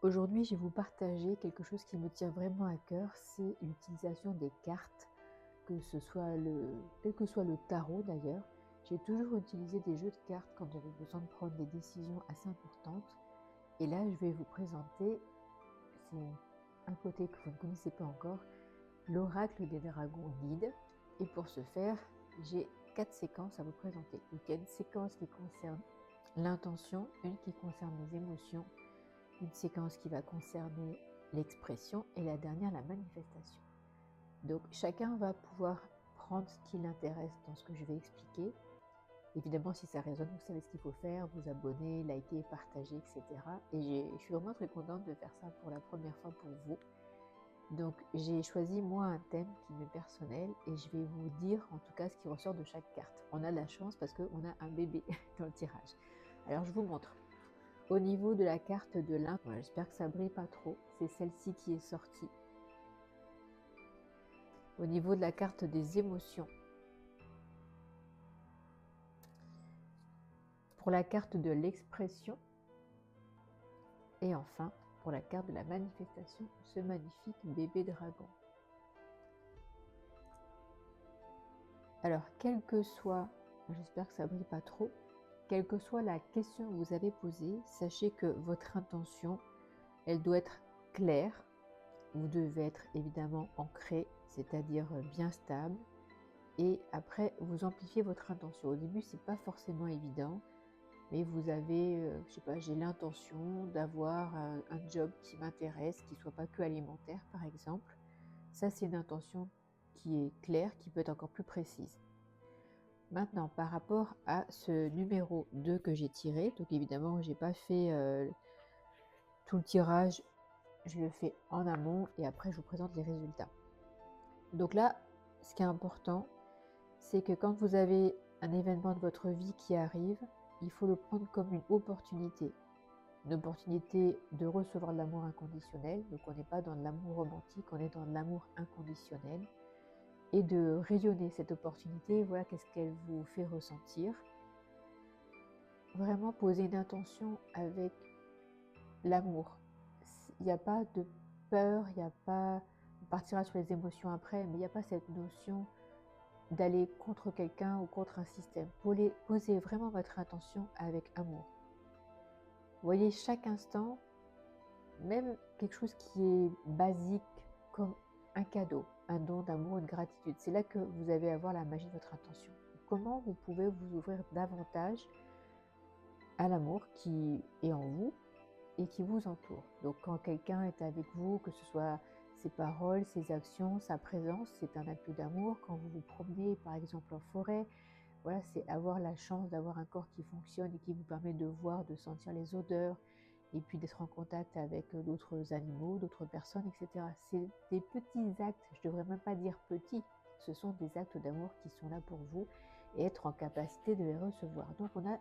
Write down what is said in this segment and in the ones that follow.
Aujourd'hui, je vais vous partager quelque chose qui me tient vraiment à cœur, c'est l'utilisation des cartes, quel que soit le tarot d'ailleurs. J'ai toujours utilisé des jeux de cartes quand j'avais besoin de prendre des décisions assez importantes. Et là, je vais vous présenter, c'est un côté que vous ne connaissez pas encore, l'oracle des dragons guide. Et pour ce faire, j'ai 4 séquences à vous présenter. Donc il y a une séquence qui concerne l'intention, une qui concerne les émotions, une séquence qui va concerner l'expression et la dernière, la manifestation. Donc chacun va pouvoir prendre ce qui l'intéresse dans ce que je vais expliquer. Évidemment, si ça résonne, vous savez ce qu'il faut faire, vous abonner, liker, partager, etc. Et je suis vraiment très contente de faire ça pour la première fois pour vous. Donc j'ai choisi moi un thème qui m'est personnel et je vais vous dire en tout cas ce qui ressort de chaque carte. On a de la chance parce qu'on a un bébé dans le tirage. Alors je vous montre. Au niveau de la carte de l'Inde, j'espère que ça brille pas trop, c'est celle-ci qui est sortie. Au niveau de la carte des émotions, pour la carte de l'expression, et enfin, pour la carte de la manifestation, ce magnifique bébé dragon. Alors, quelle que soit, j'espère que ça brille pas trop, quelle que soit la question que vous avez posée, sachez que votre intention, elle doit être claire. Vous devez être évidemment ancré, c'est-à-dire bien stable. Et après, vous amplifiez votre intention. Au début, c'est pas forcément évident, mais vous avez, je sais pas, j'ai l'intention d'avoir un job qui m'intéresse, qui soit pas que alimentaire, par exemple. Ça, c'est une intention qui est claire, qui peut être encore plus précise. Maintenant, par rapport à ce numéro 2 que j'ai tiré, donc évidemment, j'ai pas fait tout le tirage, je le fais en amont et après, je vous présente les résultats. Donc là, ce qui est important, c'est que quand vous avez un événement de votre vie qui arrive, il faut le prendre comme une opportunité. Une opportunité de recevoir de l'amour inconditionnel. Donc on n'est pas dans de l'amour romantique, on est dans de l'amour inconditionnel. Et de rayonner cette opportunité, voilà qu'est-ce qu'elle vous fait ressentir. Vraiment poser une intention avec l'amour. Il n'y a pas de peur, il n'y a pas... On partira sur les émotions après, mais il n'y a pas cette notion d'aller contre quelqu'un ou contre un système. Posez vraiment votre intention avec amour. Voyez chaque instant, même quelque chose qui est basique, comme un cadeau, un don d'amour, une gratitude. C'est là que vous allez avoir la magie de votre intention. Comment vous pouvez vous ouvrir davantage à l'amour qui est en vous et qui vous entoure. Donc quand quelqu'un est avec vous, que ce soit ses paroles, ses actions, sa présence, c'est un acte d'amour. Quand vous vous promenez par exemple en forêt, voilà, c'est avoir la chance d'avoir un corps qui fonctionne et qui vous permet de voir, de sentir les odeurs et puis d'être en contact avec d'autres animaux, d'autres personnes, etc. C'est des petits actes, je ne devrais même pas dire petits, ce sont des actes d'amour qui sont là pour vous et être en capacité de les recevoir. Donc là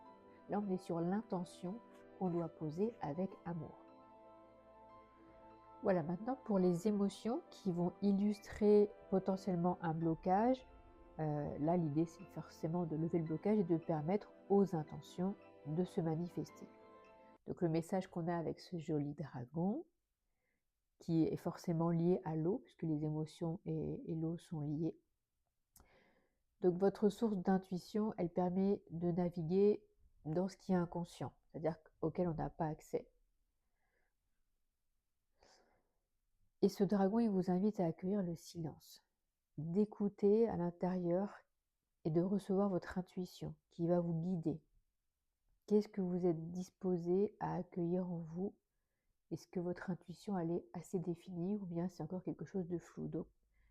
on est sur l'intention qu'on doit poser avec amour. Voilà, maintenant pour les émotions qui vont illustrer potentiellement un blocage, là l'idée c'est forcément de lever le blocage et de permettre aux intentions de se manifester. Donc le message qu'on a avec ce joli dragon, qui est forcément lié à l'eau, puisque les émotions et l'eau sont liées. Donc votre source d'intuition, elle permet de naviguer dans ce qui est inconscient, c'est-à-dire auquel on n'a pas accès. Et ce dragon, il vous invite à accueillir le silence, d'écouter à l'intérieur et de recevoir votre intuition qui va vous guider. Qu'est-ce que vous êtes disposé à accueillir en vous? Est-ce que votre intuition elle est assez définie ou bien c'est encore quelque chose de flou? Donc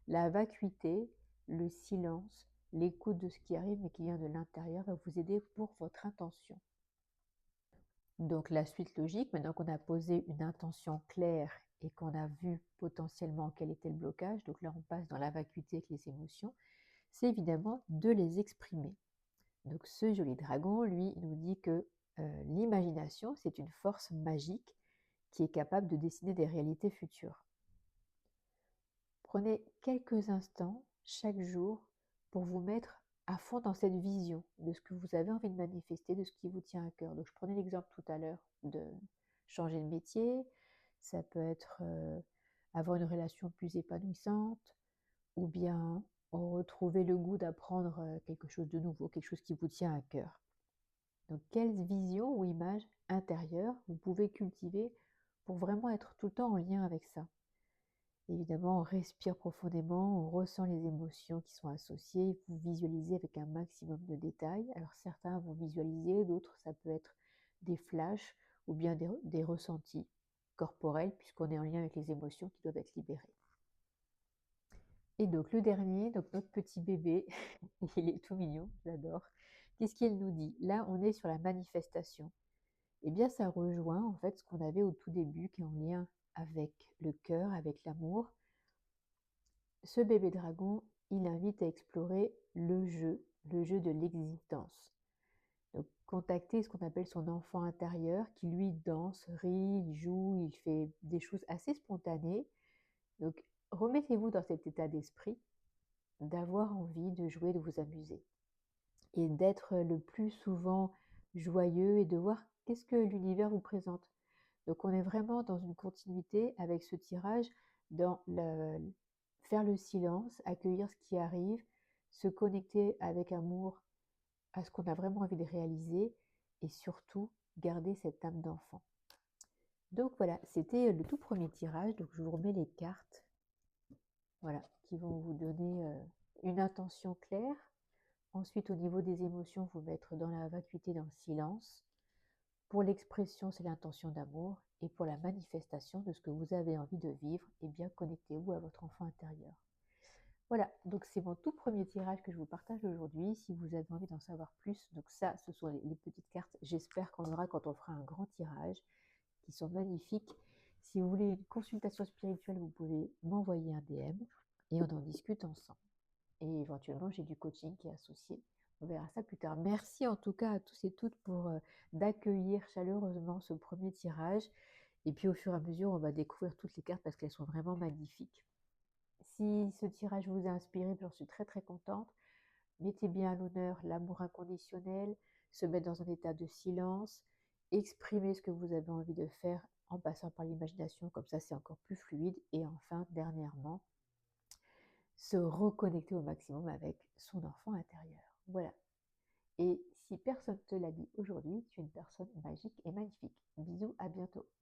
la vacuité, le silence, l'écoute de ce qui arrive mais qui vient de l'intérieur va vous aider pour votre intention. Donc la suite logique, maintenant qu'on a posé une intention claire et qu'on a vu potentiellement quel était le blocage, donc là on passe dans la vacuité avec les émotions, c'est évidemment de les exprimer. Donc ce joli dragon, lui, il nous dit que l'imagination, c'est une force magique qui est capable de dessiner des réalités futures. Prenez quelques instants chaque jour pour vous mettre à fond dans cette vision de ce que vous avez envie de manifester, de ce qui vous tient à cœur. Donc je prenais l'exemple tout à l'heure de changer de métier, ça peut être avoir une relation plus épanouissante, ou bien retrouver le goût d'apprendre quelque chose de nouveau, quelque chose qui vous tient à cœur. Donc, quelle vision ou image intérieure vous pouvez cultiver pour vraiment être tout le temps en lien avec ça? Évidemment, on respire profondément, on ressent les émotions qui sont associées, vous visualisez avec un maximum de détails. Alors certains vont visualiser, d'autres ça peut être des flashs ou bien des ressentis corporels puisqu'on est en lien avec les émotions qui doivent être libérées. Et donc le dernier, donc notre petit bébé, il est tout mignon, j'adore. Qu'est-ce qu'il nous dit? Là, on est sur la manifestation. Eh bien, ça rejoint en fait ce qu'on avait au tout début, qui est en lien avec le cœur, avec l'amour. Ce bébé dragon, il invite à explorer le jeu de l'existence. Donc, contacter ce qu'on appelle son enfant intérieur, qui lui danse, rit, il joue, il fait des choses assez spontanées. Donc, remettez-vous dans cet état d'esprit, d'avoir envie de jouer, de vous amuser. Et d'être le plus souvent joyeux et de voir qu'est-ce que l'univers vous présente. Donc on est vraiment dans une continuité avec ce tirage, dans faire le silence, accueillir ce qui arrive, se connecter avec amour à ce qu'on a vraiment envie de réaliser et surtout garder cette âme d'enfant. Donc voilà, c'était le tout premier tirage. Donc je vous remets les cartes, voilà, qui vont vous donner une intention claire. Ensuite, au niveau des émotions, vous mettre dans la vacuité, dans le silence. Pour l'expression, c'est l'intention d'amour. Et pour la manifestation de ce que vous avez envie de vivre, eh bien, connectez-vous à votre enfant intérieur. Voilà, donc c'est mon tout premier tirage que je vous partage aujourd'hui. Si vous avez envie d'en savoir plus, donc ça, ce sont les petites cartes. J'espère qu'on aura quand on fera un grand tirage, qui sont magnifiques. Si vous voulez une consultation spirituelle, vous pouvez m'envoyer un DM et on en discute ensemble. Et éventuellement, j'ai du coaching qui est associé. On verra ça plus tard. Merci en tout cas à tous et toutes pour d'accueillir chaleureusement ce premier tirage. Et puis au fur et à mesure, on va découvrir toutes les cartes parce qu'elles sont vraiment magnifiques. Si ce tirage vous a inspiré, j'en suis très très contente. Mettez bien à l'honneur l'amour inconditionnel, se mettre dans un état de silence, exprimer ce que vous avez envie de faire en passant par l'imagination, comme ça c'est encore plus fluide. Et enfin, dernièrement, se reconnecter au maximum avec son enfant intérieur. Voilà. Et si personne ne te l'a dit aujourd'hui, tu es une personne magique et magnifique. Bisous, à bientôt.